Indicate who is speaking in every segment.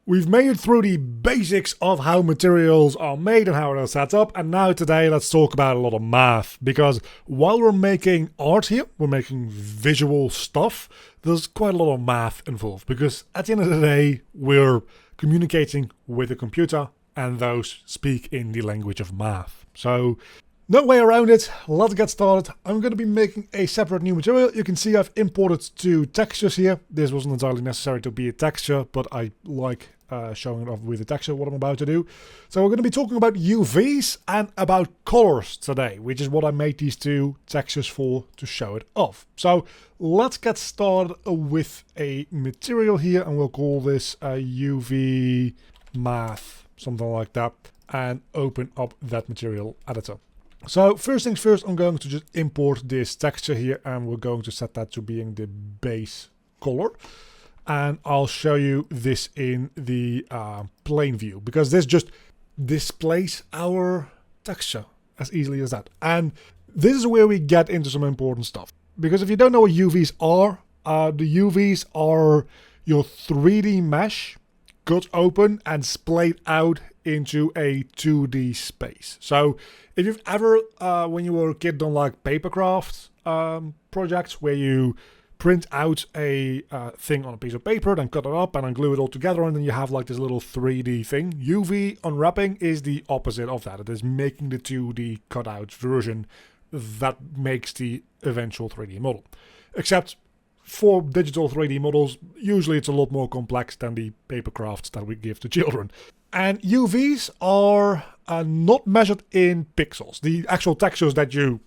Speaker 1: We've made it through the basics of how materials are made and how they're set up, and now today let's talk about a lot of math, because while we're making art here, we're making visual stuff, there's quite a lot of math involved, because at the end of the day, we're communicating with a computer, and those speak in the language of math. So, no way around it, let's get started. I'm going to be making a separate new material. You can see I've imported two textures here. This wasn't entirely necessary to be a texture, but I like showing it off with a texture, what I'm about to do. So we're going to be talking about UVs and about colors today, which is what I made these two textures for, to show it off. So let's get started with a material here, and we'll call this UV math, something like that, and open up that material editor. So first things first, I'm going to just import this texture here, and we're going to set that to being the base color. And I'll show you this in the plain view, because this just displays our texture as easily as that. And this is where we get into some important stuff. Because if you don't know what UVs are, the UVs are your 3D mesh cut open and splayed out into a 2D space. So if you've ever, when you were a kid, done like papercraft projects where you print out a thing on a piece of paper, then cut it up and then glue it all together, and then you have like this little 3D thing. UV unwrapping is the opposite of that. It is making the 2D cutout version that makes the eventual 3D model. Except for digital 3D models, usually it's a lot more complex than the paper crafts that we give to children. And UVs are not measured in pixels. The actual textures that you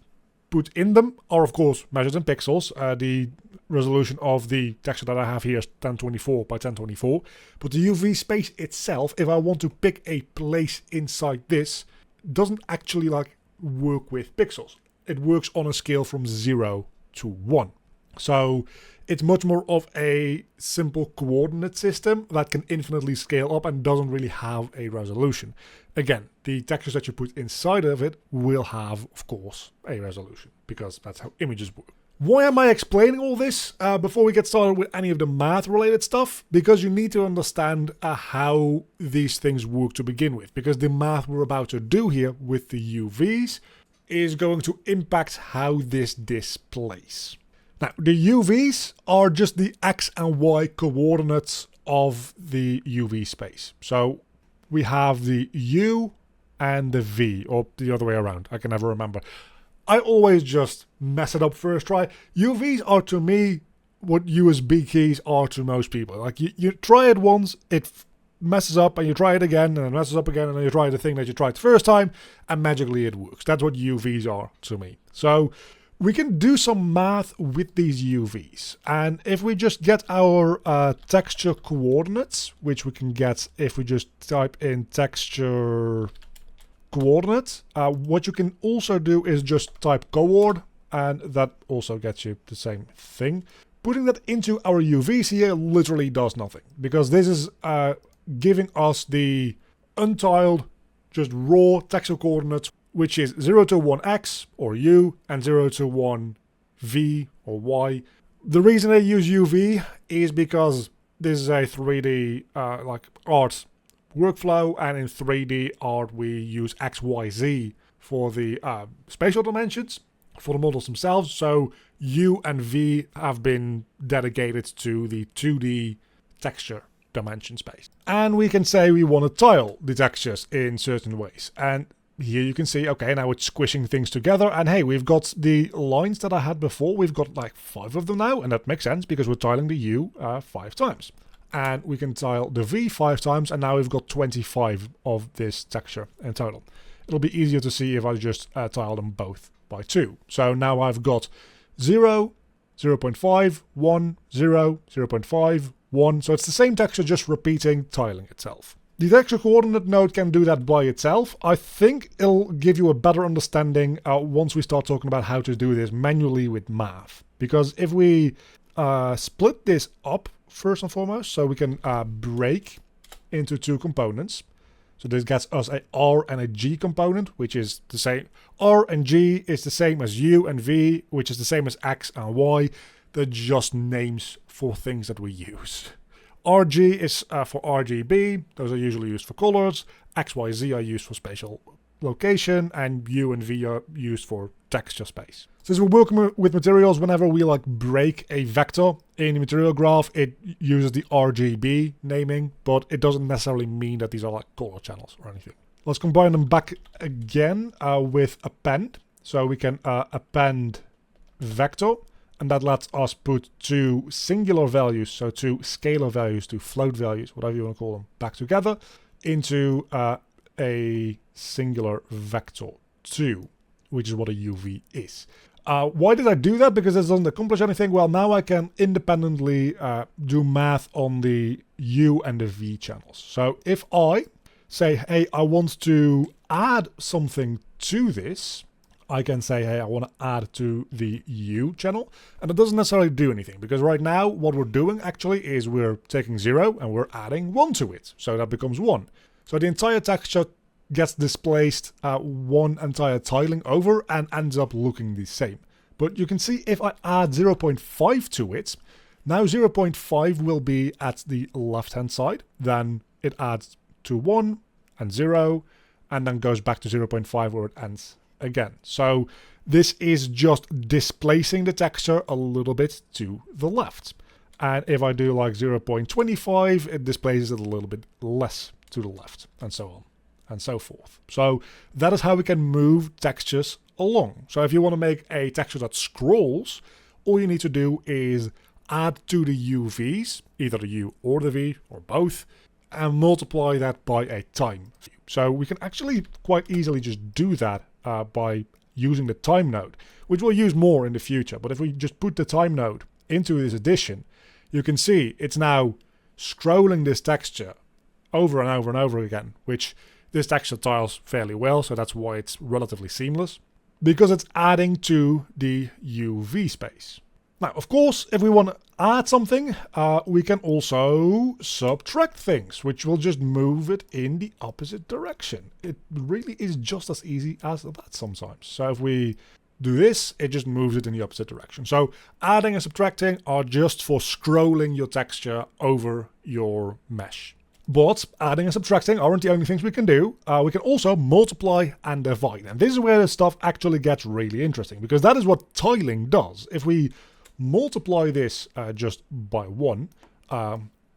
Speaker 1: put in them are of course measured in pixels. The resolution of the texture that I have here is 1024 by 1024. But the UV space itself, if I want to pick a place inside this, doesn't actually like work with pixels. It works on a scale from 0 to 1. So it's much more of a simple coordinate system that can infinitely scale up and doesn't really have a resolution. Again, the textures that you put inside of it will have, of course, a resolution, because that's how images work. Why am I explaining all this before we get started with any of the math related stuff? Because you need to understand how these things work to begin with. Because the math we're about to do here with the UVs is going to impact how this displays. Now, the UVs are just the X and Y coordinates of the UV space. So we have the U and the V, or the other way around. I can never remember. I always just mess it up first try. UVs are to me what USB keys are to most people. Like you try it once, it messes up, and you try it again, and it messes up again, and then you try the thing that you tried the first time, and magically it works. That's what UVs are to me. So we can do some math with these UVs. And if we just get our texture coordinates, which we can get if we just type in texture coordinates, what you can also do is just type coord, and that also gets you the same thing. Putting that into our UVs here literally does nothing, because this is giving us the untiled, just raw texture coordinates, which is 0 to 1x or u and 0 to 1 v or y. The reason I use uv is because this is a 3D like art workflow, and in 3D art we use x, y, z for the spatial dimensions for the models themselves. So u and v have been dedicated to the 2D texture dimension space. And we can say we want to tile the textures in certain ways. And here you can see, okay, now it's squishing things together, and hey, we've got the lines that I had before, we've got like 5 of them now, and that makes sense because we're tiling the U 5 times. And we can tile the V 5 times, and now we've got 25 of this texture in total. It'll be easier to see if I just tile them both by 2. So now I've got 0, 0.5, 1, 0, 0.5, 1. So it's the same texture, just repeating, tiling itself. The texture coordinate node can do that by itself. I think it'll give you a better understanding once we start talking about how to do this manually with math. Because if we split this up first and foremost, so we can break into 2 components. So this gets us a R and a G component, which is the same. R and G is the same as U and V, which is the same as X and Y. They're just names for things that we use. RG is for RGB. Those are usually used for colors. XYZ are used for spatial location, and U and V are used for texture space. Since we're working with materials, whenever we like break a vector in the material graph, it uses the RGB naming, but it doesn't necessarily mean that these are like color channels or anything. Let's combine them back again with append. So we can append vector, and that lets us put two singular values, so two scalar values, two float values, whatever you want to call them, back together into a singular vector 2, which is what a UV is. Why did I do that? Because it doesn't accomplish anything. Well, now I can independently do math on the U and the V channels. So if I say, hey, I want to add something to this, I can say, hey, I want to add to the U channel, and it doesn't necessarily do anything, because right now what we're doing actually is we're taking 0 and we're adding 1 to it, so that becomes 1. So the entire texture gets displaced one entire tiling over and ends up looking the same. But you can see if I add 0.5 to it, now 0.5 will be at the left hand side, then it adds to 1 and 0, and then goes back to 0.5 where it ends again. So this is just displacing the texture a little bit to the left. And if I do like 0.25, it displaces it a little bit less to the left, and so on and so forth. So that is how we can move textures along. So if you want to make a texture that scrolls, all you need to do is add to the UVs, either the U or the V or both, and multiply that by a time. So we can actually quite easily just do that by using the time node, which we'll use more in the future. But if we just put the time node into this addition, you can see it's now scrolling this texture over and over and over again, which this texture tiles fairly well, so that's why it's relatively seamless, because it's adding to the UV space. Now, of course, if we want to add something, we can also subtract things, which will just move it in the opposite direction. It really is just as easy as that sometimes. So if we do this, it just moves it in the opposite direction. So adding and subtracting are just for scrolling your texture over your mesh. But adding and subtracting aren't the only things we can do. We can also multiply and divide. And this is where the stuff actually gets really interesting, because that is what tiling does. If we multiply this just by 1,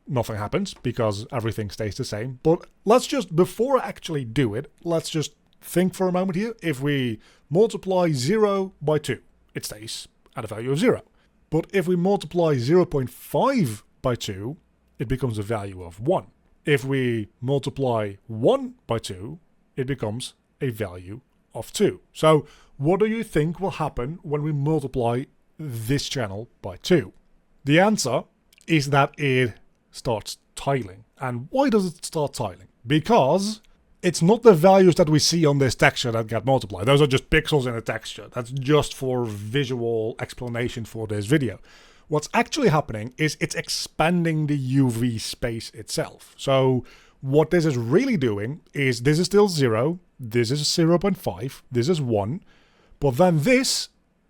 Speaker 1: nothing happens because everything stays the same. But let's just, before I actually do it, let's just think for a moment here. If we multiply 0 by 2, it stays at a value of 0. But if we multiply 0.5 by 2, it becomes a value of 1. If we multiply 1 by 2, it becomes a value of 2. So what do you think will happen when we multiply this channel by 2? The answer is that it starts tiling. And why does it start tiling? Because it's not the values that we see on this texture that get multiplied. Those are just pixels in a texture. That's just for visual explanation for this video. What's actually happening is it's expanding the UV space itself. So what this is really doing is this is still 0, this is 0.5, this is 1, but then this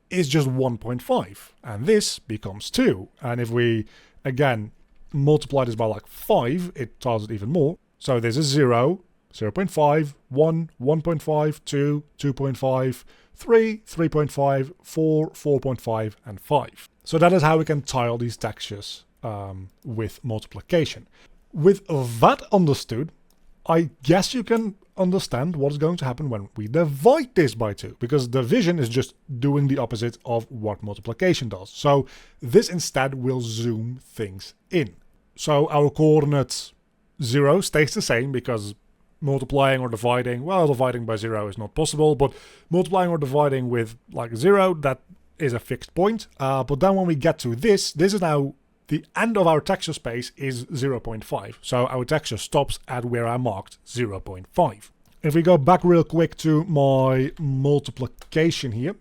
Speaker 1: is just 1.5, and this becomes 2. And if we, again, multiply this by like 5, it tiles it even more. So this is 0, 0.5, 1, 1.5, 2, 2.5, 3, 3.5, 4, 4.5, and 5. So that is how we can tile these textures with multiplication. With that understood, I guess you can understand what is going to happen when we divide this by 2, because division is just doing the opposite of what multiplication does. So this instead will zoom things in. So our coordinate 0 stays the same, because multiplying or dividing, well, dividing by 0 is not possible, but multiplying or dividing with like 0, that is a fixed point. But then when we get to this is now the end of our texture space is 0.5. So our texture stops at where I marked 0.5. If we go back real quick to my multiplication here,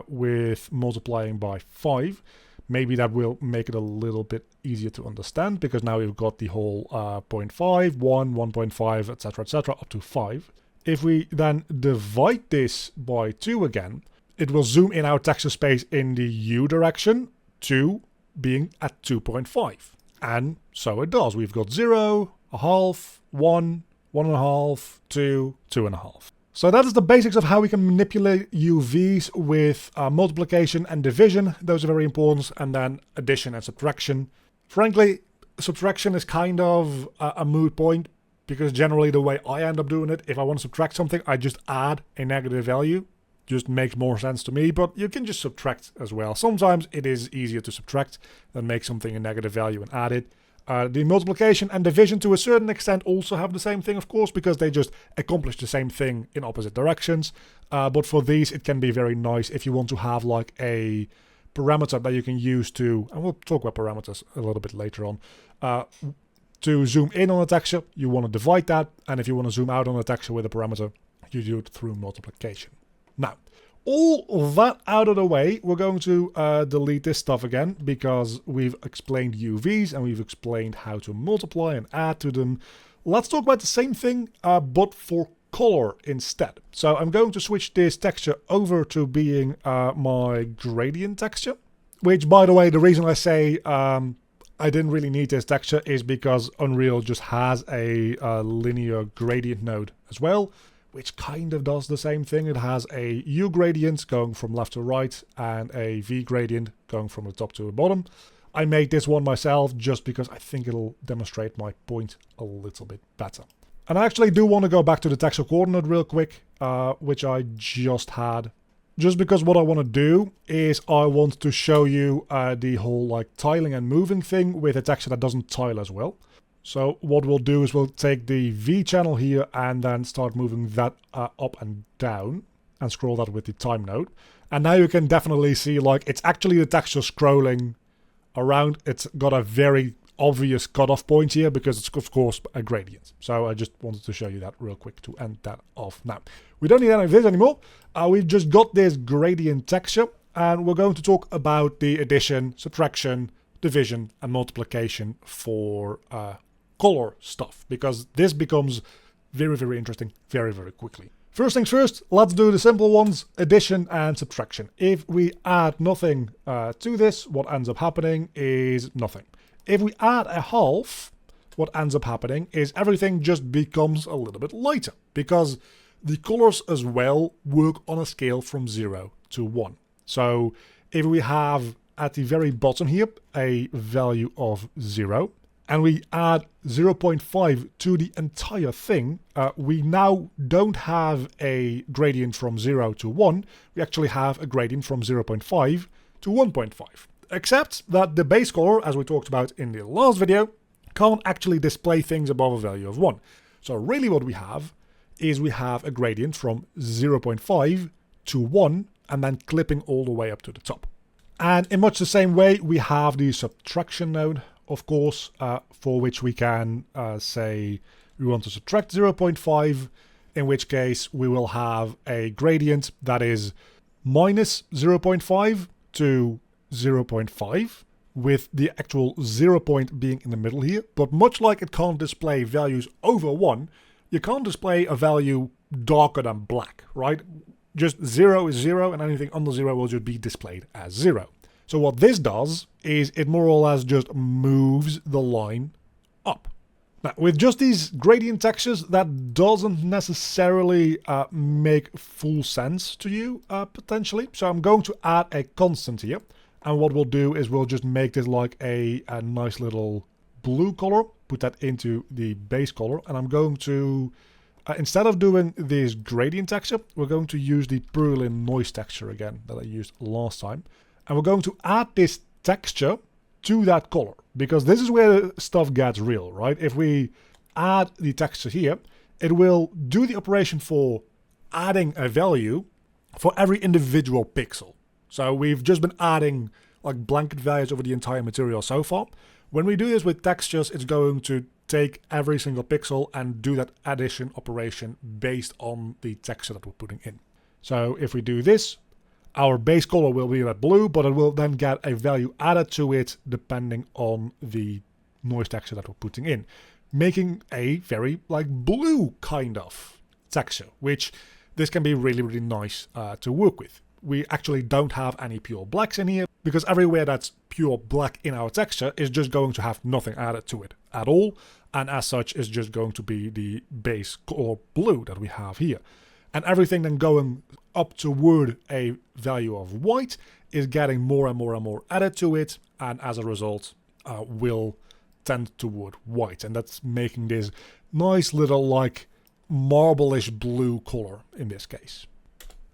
Speaker 1: with multiplying by 5, maybe that will make it a little bit easier to understand, because now we've got the whole 0.5, 1, 1.5, etc., up to 5. If we then divide this by 2 again, it will zoom in our texture space in the U direction, 2 being at 2.5. And So it does. We've got 0, a half, 1, 1.5, 2, 2.5. So that is the basics of how we can manipulate UVs with multiplication and division. Those are very important. And then addition and subtraction. Frankly, subtraction is kind of a moot point, because generally the way I end up doing it, if I want to subtract something, I just add a negative value. Just makes more sense to me, but you can just subtract as well. Sometimes it is easier to subtract than make something a negative value and add it. The multiplication and division to a certain extent also have the same thing, of course, because they just accomplish the same thing in opposite directions. But for these, it can be very nice if you want to have like a parameter that you can use to, and we'll talk about parameters a little bit later on, to zoom in on a texture, you want to divide that, and if you want to zoom out on a texture with a parameter, you do it through multiplication. Now, all of that out of the way, we're going to delete this stuff again, because we've explained UVs and we've explained how to multiply and add to them. Let's talk about the same thing, but for color instead. So I'm going to switch this texture over to being my gradient texture, which, by the way, the reason I say I didn't really need this texture is because Unreal just has a linear gradient node as well, which kind of does the same thing. It has a U gradient going from left to right and a V gradient going from the top to the bottom. I made this one myself just because I think it'll demonstrate my point a little bit better. And I actually do want to go back to the texture coordinate real quick, which I just had. Just because what I want to do is I want to show you the whole like tiling and moving thing with a texture that doesn't tile as well. So what we'll do is we'll take the V channel here and then start moving that up and down and scroll that with the time node. And now you can definitely see like it's actually the texture scrolling around. It's got a very obvious cutoff point here because it's of course a gradient. So I just wanted to show you that real quick to end that off. Now, we don't need any of this anymore. We've just got this gradient texture and we're going to talk about the addition, subtraction, division and multiplication for color stuff, because this becomes very, very interesting very, very quickly. First things first, let's do the simple ones, addition and subtraction. If we add nothing to this, what ends up happening is nothing. If we add a half, what ends up happening is everything just becomes a little bit lighter, because the colors as well work on a scale from 0 to 1. So if we have at the very bottom here a value of 0, and we add 0.5 to the entire thing, we now don't have a gradient from 0 to 1, we actually have a gradient from 0.5 to 1.5. Except that the base color, as we talked about in the last video, can't actually display things above a value of 1. So really what we have is we have a gradient from 0.5 to 1 and then clipping all the way up to the top. And in much the same way, we have the subtraction node, of course, for which we can say we want to subtract 0.5, in which case we will have a gradient that is minus 0.5 to 0.5, with the actual 0 point being in the middle here. But much like it can't display values over 1, you can't display a value darker than black, right? Just 0 is 0 and anything under 0 will just be displayed as 0. So what this does is it more or less just moves the line up. Now, with just these gradient textures, that doesn't necessarily make full sense to you, potentially. So I'm going to add a constant here. And what we'll do is we'll just make this like a nice little blue color, put that into the base color. And I'm going to, instead of doing this gradient texture, we're going to use the Berlin noise texture again that I used last time. And we're going to add this texture to that color, because this is where the stuff gets real, right? If we add the texture here, it will do the operation for adding a value for every individual pixel. So we've just been adding like blanket values over the entire material so far. When we do this with textures, it's going to take every single pixel and do that addition operation based on the texture that we're putting in. So if we do this, our base color will be that blue, but it will then get a value added to it depending on the noise texture that we're putting in, making a very like blue kind of texture, which this can be really, really nice to work with. We actually don't have any pure blacks in here, because everywhere that's pure black in our texture is just going to have nothing added to it at all, and as such is just going to be the base color blue that we have here. And everything then going up toward a value of white is getting more and more and more added to it, and as a result will tend toward white, and that's making this nice little like marble-ish blue color in this case.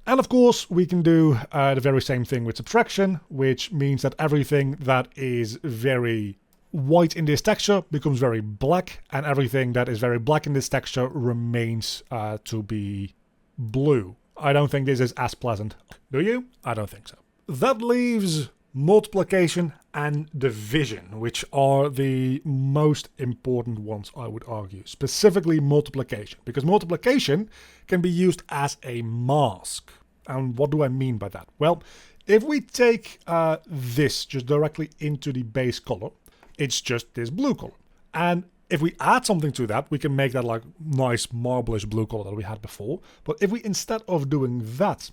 Speaker 1: And of course we can do the very same thing with subtraction, which means that everything that is very white in this texture becomes very black, and everything that is very black in this texture remains to be blue. I don't think this is as pleasant. Do you? I don't think so. That leaves multiplication and division, which are the most important ones, I would argue. Specifically multiplication, because multiplication can be used as a mask. And what do I mean by that? Well, if we take this just directly into the base color, it's just this blue color. And if we add something to that, we can make that like nice marble-ish blue color that we had before. But if we, instead of doing that,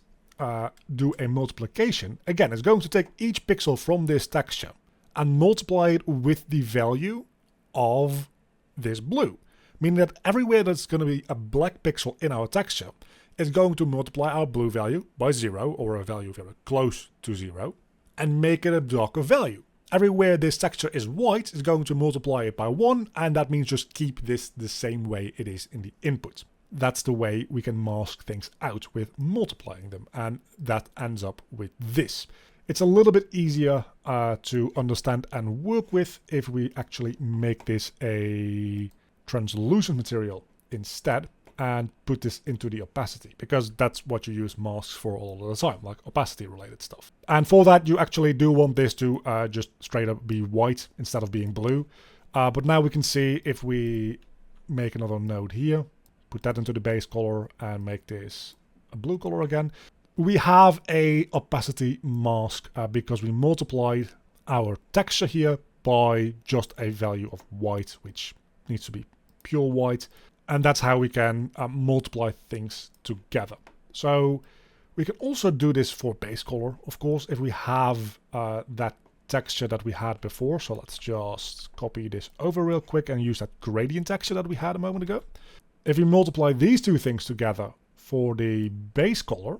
Speaker 1: do a multiplication, again, it's going to take each pixel from this texture and multiply it with the value of this blue. Meaning that everywhere that's going to be a black pixel in our texture is going to multiply our blue value by 0, or a value very close to 0, and make it a darker value. Everywhere this texture is white is going to multiply it by 1, and that means just keep this the same way it is in the input. That's the way we can mask things out, with multiplying them, and that ends up with this. It's a little bit easier to understand and work with if we actually make this a translucent material instead and put this into the opacity, because that's what you use masks for all of the time, like opacity related stuff. And for that you actually do want this to just straight up be white instead of being blue. But now we can see, if we make another node here, put that into the base color and make this a blue color again, we have a opacity mask because we multiplied our texture here by just a value of white, which needs to be pure white. And that's how we can multiply things together. So we can also do this for base color, of course, if we have that texture that we had before. So let's just copy this over real quick and use that gradient texture that we had a moment ago. If we multiply these two things together for the base color,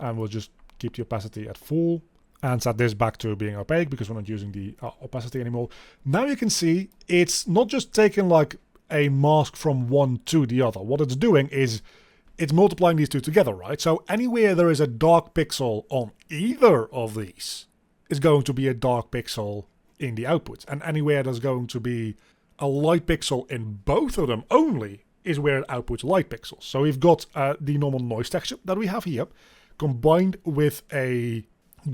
Speaker 1: and we'll just keep the opacity at full and set this back to being opaque because we're not using the opacity anymore. Now you can see it's not just taking like a mask from one to the other. What it's doing is it's multiplying these two together, right? So anywhere there is a dark pixel on either of these is going to be a dark pixel in the output. And anywhere there's going to be a light pixel in both of them only is where it outputs light pixels. So we've got the normal noise texture that we have here, combined with a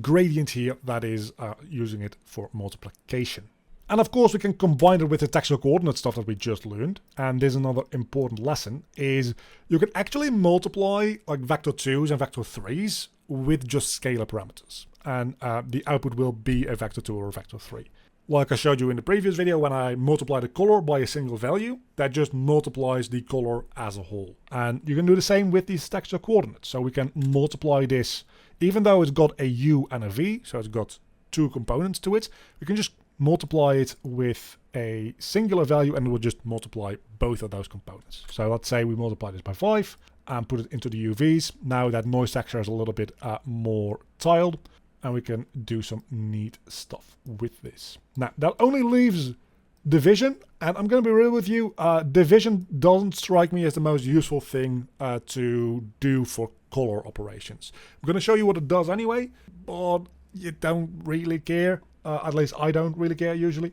Speaker 1: gradient here that is using it for multiplication. And of course we can combine it with the texture coordinate stuff that we just learned. And there's another important lesson, is you can actually multiply like vector 2s and vector 3s with just scalar parameters. And the output will be a vector 2 or a vector 3. Like I showed you in the previous video, when I multiply the color by a single value, that just multiplies the color as a whole. And you can do the same with these texture coordinates. So we can multiply this, even though it's got a U and a V, so it's got two components to it, we can just multiply it with a singular value and we'll just multiply both of those components. So let's say we multiply this by 5 and put it into the UVs. Now that noise texture is a little bit more tiled, and we can do some neat stuff with this. Now, that only leaves division, and I'm going to be real with you, division doesn't strike me as the most useful thing to do for color operations. I'm going to show you what it does anyway, but you don't really care. At least I don't really care usually.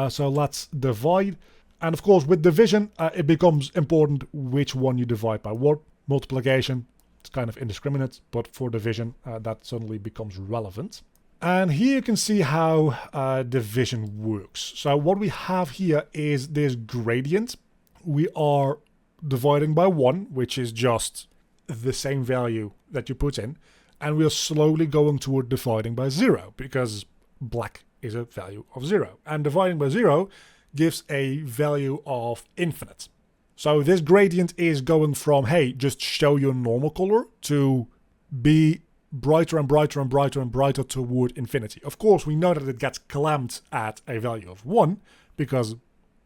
Speaker 1: So let's divide. And of course, with division, it becomes important which one you divide by what. Multiplication, it's kind of indiscriminate, but for division, that suddenly becomes relevant. And here you can see how division works. So what we have here is this gradient. We are dividing by 1, which is just the same value that you put in. And we are slowly going toward dividing by 0, because black is a value of 0. And dividing by 0 gives a value of infinite. So this gradient is going from, hey, just show your normal color, to be brighter and brighter and brighter and brighter toward infinity. Of course, we know that it gets clamped at a value of 1 because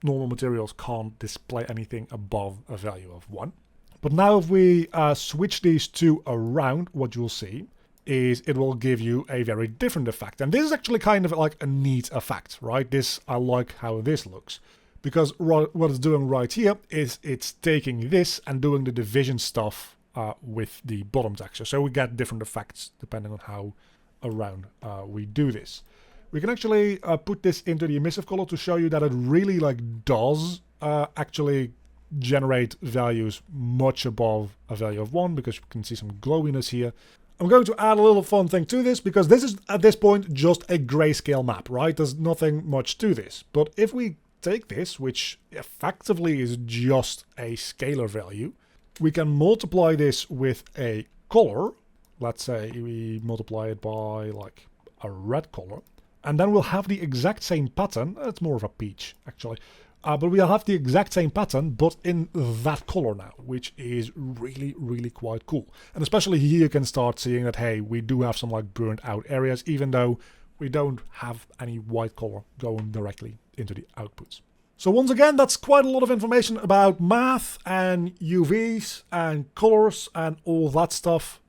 Speaker 1: normal materials can't display anything above a value of 1. But now if we switch these two around, what you'll see is it will give you a very different effect. And this is actually kind of like a neat effect, right? I like how this looks. Because what it's doing right here is it's taking this and doing the division stuff with the bottom texture. So we get different effects depending on how around we do this. We can actually put this into the emissive color to show you that it really does actually generate values much above a value of 1, because you can see some glowiness here. I'm going to add a little fun thing to this, because this is at this point just a grayscale map, right? There's nothing much to this. But if we take this, which effectively is just a scalar value, we can multiply this with a color. Let's say we multiply it by like a red color, and then we'll have the exact same pattern. It's more of a peach actually, but we'll have the exact same pattern but in that color now, which is really, really quite cool. And especially here you can start seeing that, hey, we do have some like burnt out areas, even though we don't have any white color going directly into the outputs. So once again, that's quite a lot of information about math and UVs and colors and all that stuff.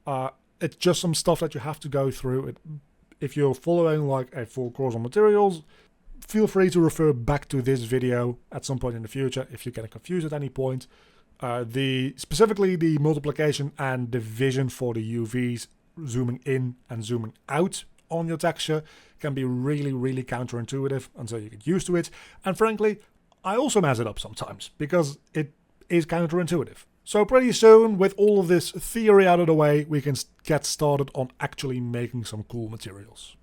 Speaker 1: It's just some stuff that you have to go through. If you're following like a full course on materials, feel free to refer back to this video at some point in the future if you get confused at any point. Specifically the multiplication and division for the UVs, zooming in and zooming out on your texture, can be really, really counterintuitive until you get used to it. And frankly, I also mess it up sometimes because it is counterintuitive. So pretty soon, with all of this theory out of the way, we can get started on actually making some cool materials.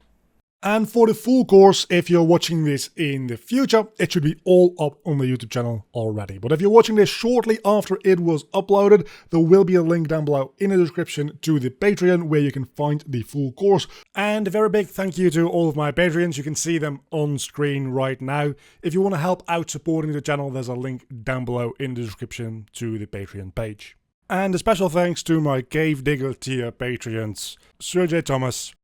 Speaker 1: And for the full course, if you're watching this in the future, it should be all up on the YouTube channel already. But if you're watching this shortly after it was uploaded, there will be a link down below in the description to the Patreon where you can find the full course. And a very big thank you to all of my Patreons. You can see them on screen right now. If you want to help out supporting the channel, there's a link down below in the description to the Patreon page. And a special thanks to my Cave Digger tier Patreons, Sir J. Thomas,